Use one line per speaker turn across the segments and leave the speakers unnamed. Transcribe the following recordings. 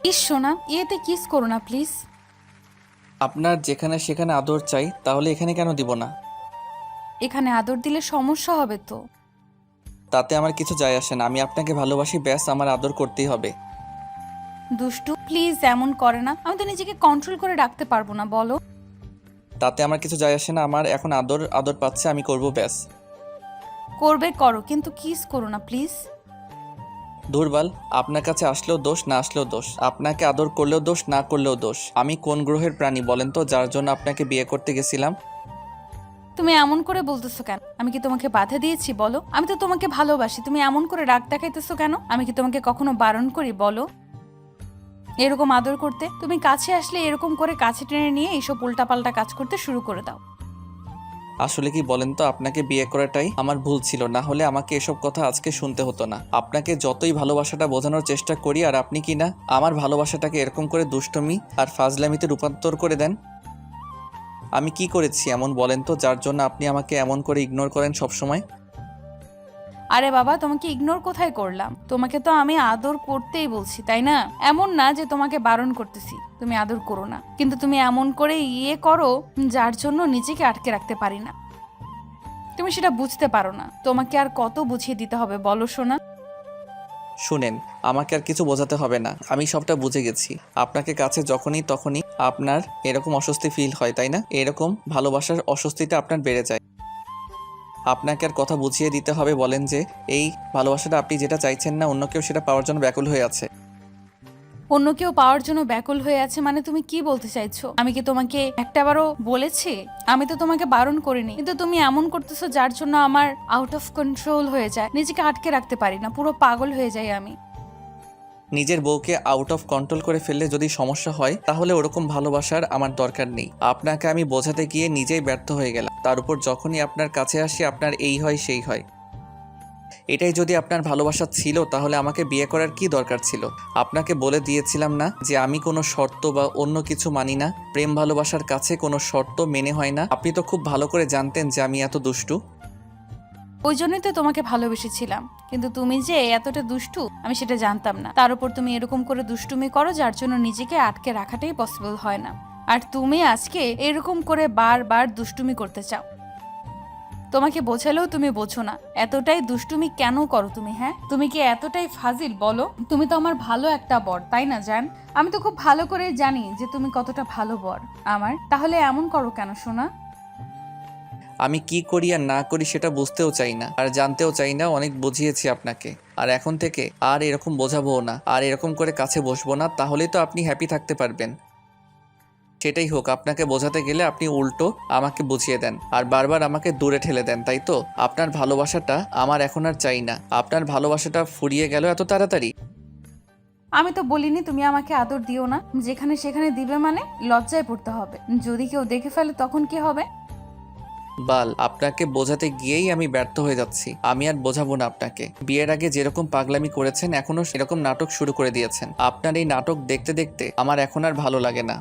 ইস সোনা, ইয়েতে কিস করো না প্লিজ।
আপনার যেখানে সেখানে আদর চাই, তাহলে এখানে কেন দিব না?
এখানে আদর দিলে সমস্যা হবে তো।
তাতে আমার কিছু যায় আসে না। আমি আপনাকে ভালোবাসি, ব্যাস, আমার আদর করতেই হবে।
দুষ্টু প্লিজ এমন করে না, আমি তো নিজেকে কন্ট্রোল করে রাখতে পারবো না, বলো।
তাতে আমার কিছু যায় আসে না। আমার এখন আদর আদর পাচ্ছে, আমি করব, ব্যাস।
করবে করো, কিন্তু কিস করো না প্লিজ।
দুর্বল, আপনার কাছে আসলেও দোষ, না আসলেও দোষ। আপনাকে আদর করলেও দোষ, না করলেও দোষ। আমি কোন গ্রহের প্রাণী বলেন তো, যার জন্য আপনাকে বিয়ে করতে গেছিলাম?
তুমি এমন করে বলতেছো কেন? আমি কি তোমাকে বাধা দিয়েছি বলো? আমি তো তোমাকে ভালোবাসি, তুমি এমন করে রাগ দেখাইতেছো কেন? আমি কি তোমাকে কখনো বারণ করি বলো এরকম আদর করতে? তুমি কাছে আসলে এরকম করে কাছে টেনে নিয়ে এইসব উল্টাপাল্টা কাজ করতে শুরু করে দাও।
আসলে কি বলেন তো, আপনাকে বিয়ে করাটাই আমার ভুল ছিল, না হলে আমাকে এসব কথা আজকে শুনতে হতো না। আপনাকে যতই ভালোবাসাটা বোঝানোর চেষ্টা করি, আর আপনি কি না আমার ভালোবাসাটাকে এরকম করে দুষ্টমি আর ফাজলামিতে রূপান্তর করে দেন। আমি কি করেছি এমন বলেন তো, যার জন্য আপনি আমাকে এমন করে ইগনোর করেন সব সময়?
আরে বাবা, তোমাকে ইগনোর কোথায় করলাম? তোমাকে তো আমি আদর করতেই বলছি, তাই না? এমন না যে তোমাকে বারণ করতেছি তুমি আদর করো না, কিন্তু তুমি এমন করে ইয়ে করো যার জন্য নিজেকে আটকে রাখতে পারি না। তুমি সেটা বুঝতে পারো না, তোমাকে আর কত বুঝিয়ে দিতে হবে বলো সোনা।
শুনেন, আমাকে আর কিছু বোঝাতে হবে না, আমি সবটা বুঝে গেছি। আপনাকে কাছে যখনই তখনই আপনার এরকম অস্বস্তি ফিল হয়, তাই না? এরকম ভালোবাসার অস্বস্তিটা আপনার বেড়ে যায়। আপনাকে আর কথা বুঝিয়ে দিতে হবে বলেন যে এই ভালোবাসাটা আপনি যেটা চাইছেন না, অন্য কেউ সেটা পাওয়ার জন্য ব্যাকুল হয়ে আছে।
অন্য কেউ পাওয়ার জন্য ব্যাকুল হয়ে আছে মানে তুমি কি বলতে চাইছো? আমি কি তোমাকে একটাবারও বলেছি? আমি তো তোমাকে বারণ করিনি, কিন্তু তুমি এমন করতেছো যার জন্য আমার আউট অফ কন্ট্রোল হয়ে যায়, নিজেকে আটকে রাখতে পারি না, পুরো পাগল হয়ে যাই আমি।
নিজের বউকে আউট অফ কন্ট্রোল করে ফেললে যদি সমস্যা হয়, তাহলে ওরকম ভালোবাসার আমার দরকার নেই। আপনাকে আমি বোঝাতে গিয়ে নিজেই ব্যর্থ হয়ে গেলাম। তার উপর যখনই আপনার কাছে আসি, আপনার এই হয় সেই হয়। এটাই যদি আপনার ভালোবাসা ছিল, তাহলে আমাকে বিয়ে করার কি দরকার ছিল? আপনাকে বলে দিয়েছিলাম না যে আমি কোনো শর্ত বা অন্য কিছু মানি না? প্রেম ভালোবাসার কাছে কোনো শর্ত মেনে হয় না। আপনি তো খুব ভালো করে জানতেন যে আমি এত দুষ্টু।
ওই জন্যই তো তোমাকে ভালোবেসেছিলাম, কিন্তু তুমি যে এতটা দুষ্টু আমি সেটা জানতাম না। তার উপর তুমি এরকম করে দুষ্টুমি করো যার জন্য নিজেকে আটকে রাখাটাই পসিবল হয় না। আর তুমি আজকে এরকম করে বারবার দুষ্টুমি করতে চাও। তোমাকে বোঝালেও তুমি বোঝো না, এতটাই দুষ্টুমি কেন করো তুমি? হ্যাঁ, তুমি কি এতটাই ফাজিল বলো? তুমি তো আমার ভালো একটা বর, তাই না জান? আমি তো খুব ভালো করে জানি যে তুমি কতটা ভালো বর আমার, তাহলে এমন করো কেন সোনা?
আমি কি করি আর না করি সেটা বুঝতেও চাই না, আর জানতেও চাই না। অনেক বুঝিয়েছি আপনাকে, আর এখন থেকে আর এরকম বোঝাবো না, আর এরকম করে কাছে বসবো না। তাহলেই তো আপনি হ্যাপি থাকতে পারবেন। সেটাই হোক, আপনাকে বোঝাতে গেলে আপনি উল্টো আমাকে বুঝিয়ে দেন, আর বারবার আমাকে দূরে ঠেলে দেন, তাই তো? আপনার ভালোবাসাটা আমার এখন আর চাই না। আপনার ভালোবাসাটা ফুরিয়ে গেল এত তাড়াতাড়ি?
আমি তো বলিনি তুমি আমাকে আদর দিও না, যেখানে সেখানে দিবে মানে লজ্জায় পড়তে হবে। যদি কেউ দেখে ফেলে তখন কি হবে?
বাল, আপনাকে বোঝাতে গিয়েই আমি ব্যর্থ হয়ে যাচ্ছি। আমি আর বোঝাবো না আপনাকে। বিয়ের আগে যেরকম পাগলামি করেছেন, এখনো সেরকম নাটক শুরু করে দিয়েছেন। আপনার এই নাটক দেখতে দেখতে আমার এখন আর ভালো লাগে না।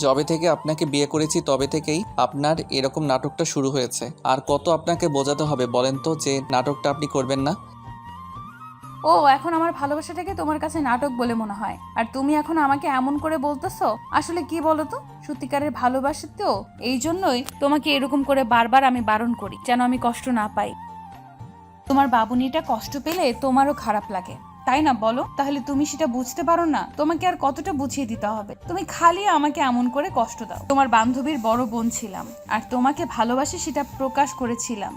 যবে থেকে আপনাকে বিয়ে করেছি তবে থেকেই আপনার এরকম নাটকটা শুরু হয়েছে। আর কত আপনাকে বোঝাতে হবে বলেন তো যে নাটকটা আপনি করবেন না?
ও, এখন আমার ভালোবাসাটাকে তোমার কাছে নাটক বলে মনে হয়, আর তুমি এখন আমাকে এমন করে বলতেছো? আসলে কি বলো তো, সত্যিকারের ভালোবাসা তো এই জন্যই তোমাকে এরকম করে বারবার আমি বারণ করি, যেন আমি কষ্ট না পাই। তোমার বাবুনিটা কষ্ট পেলে তোমারও খারাপ লাগে, তাই না বলো? তাহলে তুমি সেটা বুঝতে পারো না? তোমাকে আর কতটা বুঝিয়ে দিতে হবে? তুমি খালি আমাকে এমন করে কষ্ট দাও। তোমার বান্ধবীর বড় বোন ছিলাম, আর তোমাকে ভালোবাসি সেটা প্রকাশ করেছিলাম,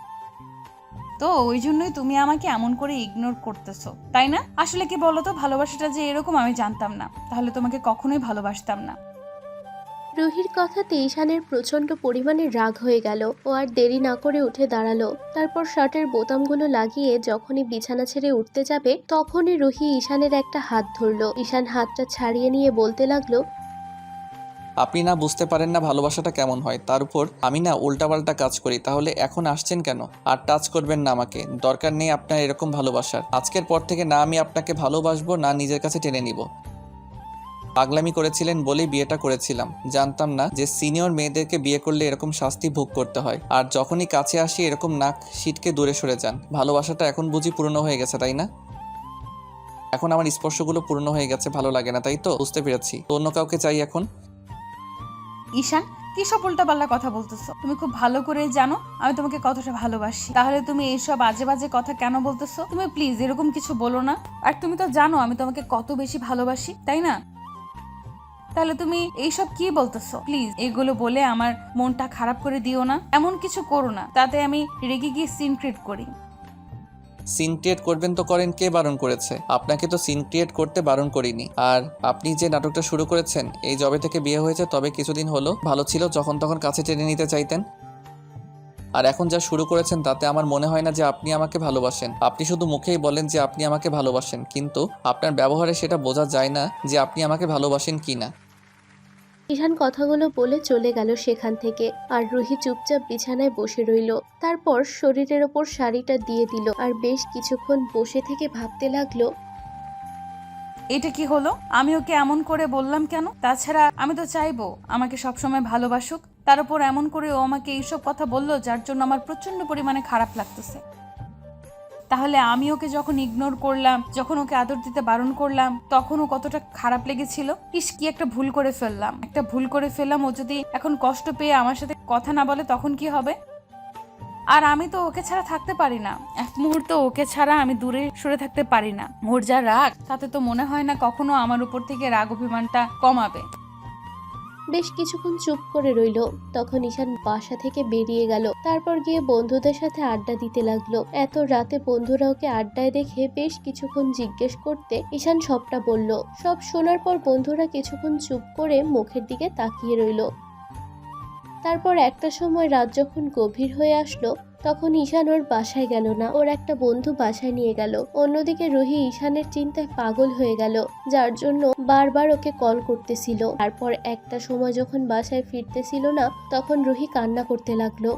তো ওই জন্যই তুমি আমাকে এমন করে ইগনোর করতেছো, তাই না? আসলে কি বলতো, ভালোবাসাটা যে এরকম আমি জানতাম না, তাহলে তোমাকে কখনোই ভালোবাসতাম না।
রুহির কথাতে ঈশানের প্রচণ্ড পরিমাণে রাগ হয়ে গেল। ও আর দেরি না করে উঠে দাঁড়ালো। তারপর শার্টের বোতামগুলো লাগিয়ে যখনই বিছানা ছেড়ে উঠতে যাবে, তখনই রুহি ঈশানের একটা হাত ধরলো। ঈশান হাতটা ছাড়িয়ে নিয়ে বলতে লাগলো,
আপনি না বুঝতে পারেন না ভালোবাসাটা কেমন হয়, তার উপর আমি না উল্টাপাল্টা কাজ করি, তাহলে এখন আসছেন কেন? আর টাচ করবেন না আমাকে, দরকার নেই আপনার এরকম ভালোবাসার। আজকের পর থেকে না আমি আপনাকে ভালোবাসবো, না নিজের কাছে টেনে নিব। পাগলামি করেছিলেন বলেই বিয়েটা করেছিলাম। জানতাম না যে সিনিয়র মেয়েদেরকে বিয়ে করলে এরকম শাস্তি ভোগ করতে হয়। আর যখনই কাছে আসি এরকম নাক সিটকে দূরে সরে যান। ভালোবাসাটা এখন বুঝি পুরনো হয়ে গেছে, তাই না? এখন আমার স্পর্শগুলো পূর্ণ হয়ে গেছে, ভালো লাগে না, তাই তো? বুঝতে পেরেছি। তো অন্য কাউকে চাই এখন।
ঈশান, কি সব উল্টাপাল্টা কথা বলতেছো? তুমি খুব ভালো করে জানো আমি তোমাকে কতটা ভালোবাসি, তাহলে তুমি এইসব বাজে বাজে কথা কেন বলতেছো? তুমি প্লিজ এরকম কিছু বলো না। আর তুমি তো জানো আমি তোমাকে কত বেশি ভালোবাসি, তাই না? তাহলে তুমি এইসব কি বলতেছো? প্লিজ এগুলো বলে আমার মনটা খারাপ করে দিও না, এমন কিছু করো না তাতে আমি রেগে গিয়ে সিন ক্রিয়েট করি।
সিন ক্রিয়েট করবেন তো করেন, কে বারণ করেছে? আপনাকে তো সিন ক্রিয়েট করতে বারণ করিনি। আর আপনি যে নাটকটা শুরু করেছেন, এই জবে থেকে বিয়ে হয়েছে তবে কিছুদিন হলো, ভালো ছিল যখন তখন কাছে টেনে নিতে চাইতেন। আর এখন যা শুরু করেছেন তাতে আমার মনে হয় না যে আপনি আমাকে ভালোবাসেন। আপনি শুধু মুখেই বলেন যে আপনি আমাকে ভালোবাসেন, কিন্তু আপনার ব্যবহারে সেটা বোঝা যায় না যে আপনি আমাকে ভালোবাসেন কি না।
ঈশান কথাগুলো বলে চলে গেল সেখান থেকে। আর রুহি চুপচাপ বিছানায় বসে রইল। তারপর শরীরের ওপর শাড়িটা দিয়ে দিল আর বেশ কিছুক্ষণ বসে থেকে ভাবতে লাগলো,
এটা কি হলো? আমি ওকে এমন করে বললাম কেন? তাছাড়া আমি তো চাইবো আমাকে সবসময় ভালোবাসুক, তার উপর এমন করে ও আমাকে এইসব কথা বললো যার জন্য আমার প্রচন্ড পরিমাণে খারাপ লাগতেছে। তাহলে আমি ওকে যখন ইগনোর করলাম, যখন ওকে আদর দিতে বারণ করলাম, তখন ও কতটা খারাপ লেগেছিল। ইস, কি একটা ভুল করে ফেললাম। ও যদি এখন কষ্ট পেয়ে আমার সাথে কথা না বলে তখন কি হবে? আর আমি তো ওকে ছাড়া থাকতে পারি না, এক মুহূর্ত ওকে ছাড়া আমি দূরে সরে থাকতে পারি না। ওর যা রাগ, তাতে তো মনে হয় না কখনো আমার উপর থেকে রাগ অভিমানটা কমাবে।
বেশ কিছুক্ষণ চুপ করে রইল। তখন ঈশান বাসা থেকে বেরিয়ে গেল। তারপর গিয়ে বন্ধুদের সাথে আড্ডা দিতে লাগলো। এত রাতে বন্ধুরা ওকে আড্ডায় দেখে বেশ কিছুক্ষণ জিজ্ঞেস করতে ঈশান সবটা বলল। সব শোনার পর বন্ধুরা কিছুক্ষণ চুপ করে মুখের দিকে তাকিয়ে রইল। তারপর একটা সময় রাত যখন গভীর হয়ে আসলো, তখন ঈশান ওর বাসায় গেল না, ওর একটা বন্ধু বাসায় নিয়ে গেল। অন্যদিকে রুহি ঈশানের চিন্তায় পাগল হয়ে গেল, যার জন্য বারবার ওকে কল করতেছিল। তারপর একটা সময় যখন বাসায় ফিরতেছিল না, তখন রুহি কান্না করতে লাগলো।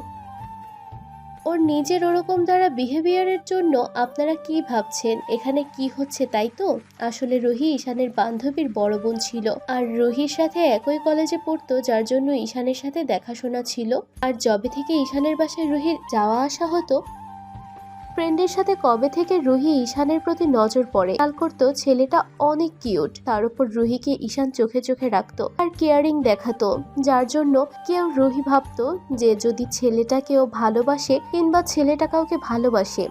ওর নিজের ওরকম দ্বারা বিহেভিয়ারের জন্য আপনারা কি ভাবছেন এখানে কি হচ্ছে, তাই তো? আসলে রুহি ঈশানের বান্ধবীর বড় বোন ছিল, আর রুহির সাথে একই কলেজে পড়তো, যার জন্য ঈশানের সাথে দেখাশোনা ছিল। আর যবে থেকে ঈশানের বাসায় রুহির যাওয়া আসা হতো, ফ্রেন্ডের সাথে কবে থেকে রুহি ঈশানের প্রতি নজর পড়ে। খেয়াল করতো ছেলেটা অনেক কিউট, তার উপর রুহিকে ঈশান চোখে চোখে রাখতো আর কেয়ারিং দেখাতো, যার জন্য কেউ রুহি ভাবতো যে যদি ছেলেটা কেউ ভালোবাসে কিংবা ছেলেটা কাউকে ভালোবাসে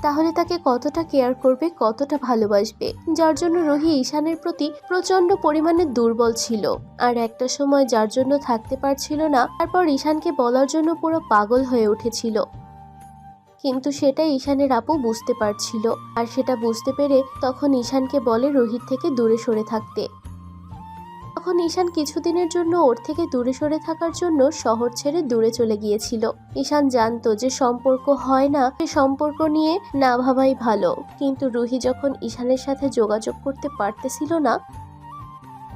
তাহলে তাকে কতটা কেয়ার করবে, কতটা ভালোবাসবে। যার জন্য রুহি ঈশানের প্রতি প্রচন্ড পরিমাণে দুর্বল ছিল। আর একটা সময় যার জন্য থাকতে পারছিল না, তারপর ঈশানকে বলার জন্য পুরো পাগল হয়ে উঠেছিল। কিন্তু সেটা ঈশানের আপু বুঝতে পারছিল, আর সেটা বুঝতে পেরে তখন ঈশানকে বলে রুহির থেকে দূরে সরে থাকতে। তখন ঈশান কিছুদিনের জন্য ওর থেকে দূরে সরে থাকার জন্য শহর ছেড়ে দূরে চলে গিয়েছিল। ঈশান জানতো যে সম্পর্ক হয় না, সে সম্পর্ক নিয়ে না ভাবাই ভালো। কিন্তু রুহি যখন ঈশানের সাথে যোগাযোগ করতে পারতেছিল না,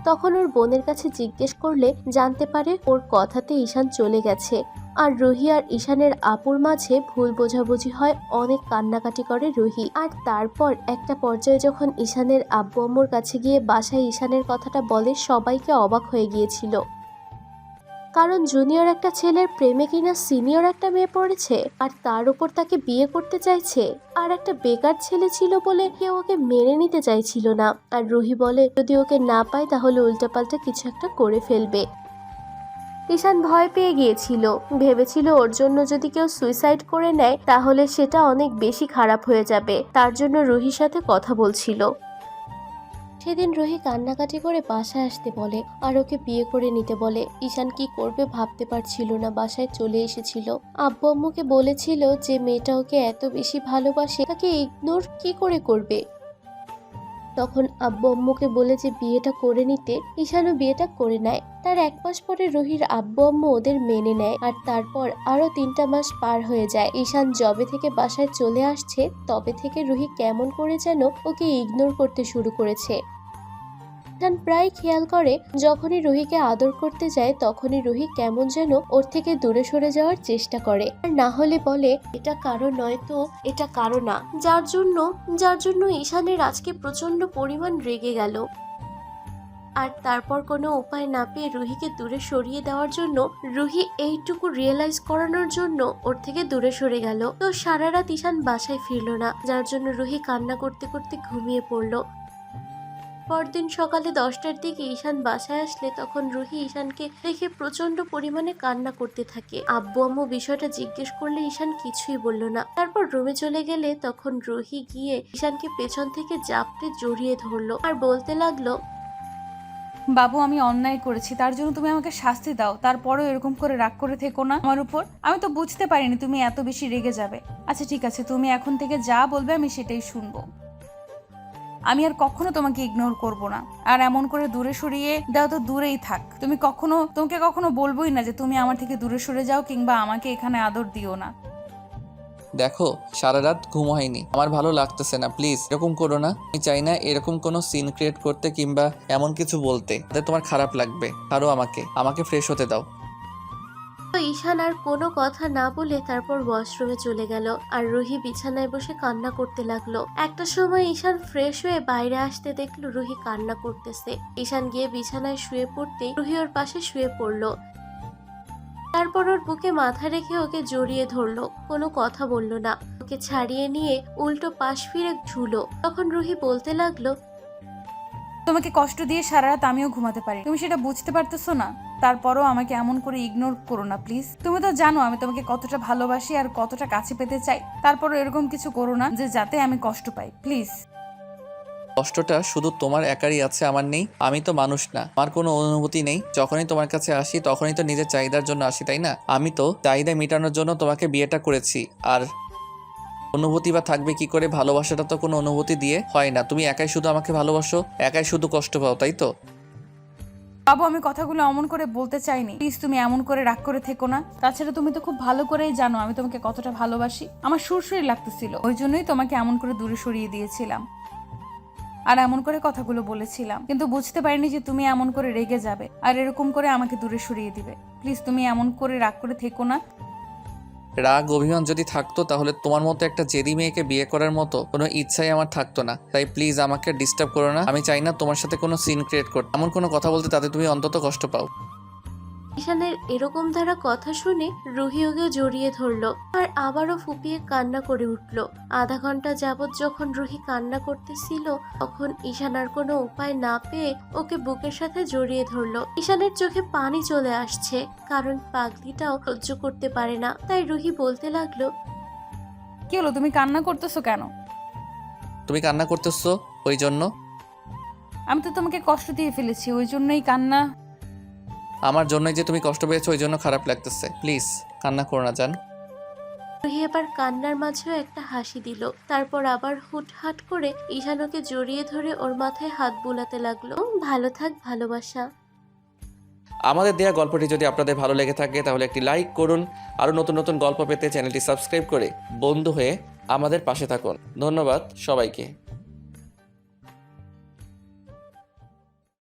তখন ওর বোনের কাছে জিজ্ঞেস করলে জানতে পারে ওর কথাতে ঈশান চলে গেছে। আর রুহি আর ঈশানের আপুর মাঝে ভুল বোঝাবুঝি হয়, অনেক কান্নাকাটি করে রুহি। আর তারপর একটা পর্যায়ে যখন ঈশানের আব্বু আম্মুর কাছে গিয়ে বাসায় ঈশানের কথাটা বলে, সবাইকে অবাক হয়ে গিয়েছিল। কারণ জুনিয়র একটা ছেলের প্রেমে কিনা সিনিয়র একটা মেয়ে পড়েছে, আর তার উপর তাকে বিয়ে করতে চাইছে। আর একটা বেকার ছেলে ছিল বলে কেউ ওকে মেনে নিতে চাইছিল না। আর রুহি বলে যদি ওকে না পায় তাহলে উল্টাপাল্টা কিছু একটা করে ফেলবে। ঈশান ভয় পেয়ে গিয়েছিল, ভেবেছিল ওর জন্য যদি কেউ সুইসাইড করে নেয় তাহলে সেটা অনেক বেশি খারাপ হয়ে যাবে, তার জন্য রুহির সাথে কথা বলছিল। সেদিন রুহি কান্নাকাটি করে বাসায় আসতে বলে আর ওকে বিয়ে করে নিতে বলে। ঈশান কি করবে ভাবতে পারছিল না, বাসায় চলে এসেছিল। আব্বু আম্মুকে বলেছিল যে মেয়েটা ওকে এত বেশি ভালোবাসে, তাকে ইগনোর কি করে করবে। তখন আব্বু আম্মুকে বলে যে বিয়েটা করে নিতে, ঈশানও বিয়েটা করে নেয়। তার 1 মাস পরে রুহির আব্বু আম্মু ওদের মেনে নেয়। আর তারপর আরো 3টা মাস পার হয়ে যায়। ঈশান যবে থেকে বাসায় চলে আসছে তবে থেকে রুহি কেমন করে যেন ওকে ইগনোর করতে শুরু করেছে। ঈশান প্রায় খেয়াল করে যখনই রুহিকে আদর করতে যায় তখনই রুহি কেমন যেন ওর থেকে দূরে সরে যাওয়ার চেষ্টা করে, আর না হলে বলে এটা কারো নয় তো এটা কারো না, যার জন্য ঈশানের আজকে প্রচন্ড পরিমাণ রেগে গেল। আর তারপর কোনো উপায় না পেয়ে রুহিকে দূরে সরিয়ে দেওয়ার জন্য রুহি এইটুকু রিয়েলাইজ করানোর জন্য ওর থেকে দূরে সরে গেল। তো সারা রাত ঈশান বাসায় ফিরল না, যার জন্য রুহি কান্না করতে করতে ঘুমিয়ে পড়লো। পরদিন সকালে 10টার দিকে ঈশান বাসায় আসলে তখন রুহি ঈশানকে দেখে প্রচন্ড পরিমাণে কান্না করতে থাকে। আব্বু আম্মু বিষয়টা জিজ্ঞেস করলে ঈশান কিছুই বলল না। তারপর রুমে চলে গেলে তখন রুহি গিয়ে ঈশানকে পেছন থেকে জাপটে জড়িয়ে ধরলো আর বলতে লাগলো,
বাবু আমি অন্যায় করেছি, তার জন্য তুমি আমাকে শাস্তি দাও, তারপরও এরকম করে রাগ করে থেকো না আমার উপর। আমি তো বুঝতে পারিনি তুমি এত বেশি রেগে যাবে। আচ্ছা ঠিক আছে, তুমি এখন থেকে যা বলবে আমি সেটাই শুনবো। আমি আর কখনো তোমাকে ইগনোর করব না। আর এমন করে দূরে সরিয়ে দাও তো দূরেই থাক। তোমাকে কখনো বলবোই না যে তুমি আমার থেকে দূরে সরে যাও কিংবা আমাকে এখানে আদর দিও না।
দেখো সারা রাত ঘুম হয়নি, আমার ভালো লাগতেছে না, প্লিজ এরকম করো না। আমি চাই না এরকম কোনো সিন ক্রিয়েট করতে কিংবা এমন কিছু বলতে তাতে তোমার খারাপ লাগবে। আরও আমাকে ফ্রেশ হতে দাও।
তো ঈশান আর কোনো কথা না বলে তারপর ওয়াশরুমে চলে গেল আর রুহি বিছানায় বসে কান্না করতে লাগলো। একটা সময় ঈশান ফ্রেশ হয়ে বাইরে আসতে দেখলো রুহি কান্না করতেছে। ঈশান গিয়ে বিছানায় শুয়ে পড়তেই রুহি ওর পাশে শুয়ে পড়লো। তারপর ওর বুকে মাথা রেখে ওকে জড়িয়ে ধরলো, কোনো কথা বললো না। ওকে ছাড়িয়ে নিয়ে উল্টো পাশ ফিরে ঝুলো। তখন রুহি বলতে লাগলো,
তোমাকে কষ্ট দিয়ে সারা রাত আমিও ঘুমাতে পারি, তুমি সেটা বুঝতে পারতেছো না? তারপরও আমাকে এমন করে ইগনোর করো না প্লিজ। তুমি তো জানো আমি তোমাকে কতটা ভালোবাসি আর কতটা কাছে পেতে চাই। তারপরও এরকম কিছু করো না যে যাতে আমি কষ্ট পাই, প্লিজ।
কষ্টটা শুধু তোমার একারই আছে, আমার নেই? আমি তো মানুষ না, আমার কোনো অনুভূতি নেই? যখনই তোমার কাছে আসি তখনই তো নিজের চাহিদার জন্য আসি, তাই না? আমি তো চাহিদা মেটানোর জন্য তোমাকে বিয়েটা করেছি। আর অনুভূতি বা থাকবে কি করে? ভালোবাসাটা তো কোনো অনুভূতি দিয়ে হয় না। তুমি একাই শুধু আমাকে ভালোবাসো, একাই শুধু কষ্ট পাও, তাই তো?
বাবু আমি কথাগুলো এমন করে বলতে চাইনি, প্লিজ তুমি এমন করে রাগ করে থেকো না। তাছাড়া তুমি তো খুব ভালো করেই জানো আমি তোমাকে কতটা ভালোবাসি। আমার সুরসুরি লাগতেছিল, ওই জন্যই তোমাকে এমন করে দূরে সরিয়ে দিয়েছিলাম আর এমন করে কথাগুলো বলেছিলাম, কিন্তু বুঝতে পারিনি যে তুমি এমন করে রেগে যাবে আর এরকম করে আমাকে দূরে সরিয়ে দিবে। প্লিজ তুমি এমন করে রাগ করে থেকো না।
রাগ অভিমান যদি থাকতো তাহলে তোমার মতো একটা জেদি মেয়েকে বিয়ে করার মতো কোনো ইচ্ছাই আমার থাকতো না। তাই প্লিজ আমাকে ডিস্টার্ব করো না। আমি চাই না তোমার সাথে কোনো সিন ক্রিয়েট করতে, এমন কোনো কথা বলতে তাতে তুমি অন্তত কষ্ট পাও।
ঈশানের এরকম ধারা কথা শুনে রুহি ওকে জড়িয়ে ধরলো আর আবারও ফুপিয়ে কান্না করে উঠলো। আধা ঘন্টা যাবৎ যখন রুহি কান্না করতেছিল তখন ঈশান আর কোনো উপায় না পেয়ে ওকে বুকের সাথে জড়িয়ে ধরলো। ঈশানের চোখে পানি চলে আসছে, কারণ পাগলিটাও সহ্য করতে পারে না। তাই রুহি বলতে লাগলো,
কি হলো, তুমি কান্না করতেছো কেন?
তুমি কান্না করতেছো ওই জন্য?
আমি তো তোমাকে কষ্ট দিয়ে ফেলেছি, ওই জন্যই কান্না।
আমার জন্যই যে তুমি কষ্ট পেয়েছো ওই জন্য খারাপ লাগতেছে। প্লিজ কান্না করো না জান।
রুহি আবার কান্নার মাঝেও একটা হাসি দিল। তারপর আবার হুটহাট করে ঈশান ওকে জড়িয়ে ধরে ওর মাথায় হাত বুলাতে লাগলো। ভালো থাক ভালোবাসা।
আমাদের দেয়া গল্পটি যদি আপনাদের ভালো লেগে থাকে তাহলে একটি লাইক করুন। আরও নতুন নতুন গল্প পেতে চ্যানেলটি সাবস্ক্রাইব করে বন্ধু হয়ে আমাদের পাশে থাকুন। ধন্যবাদ সবাইকে।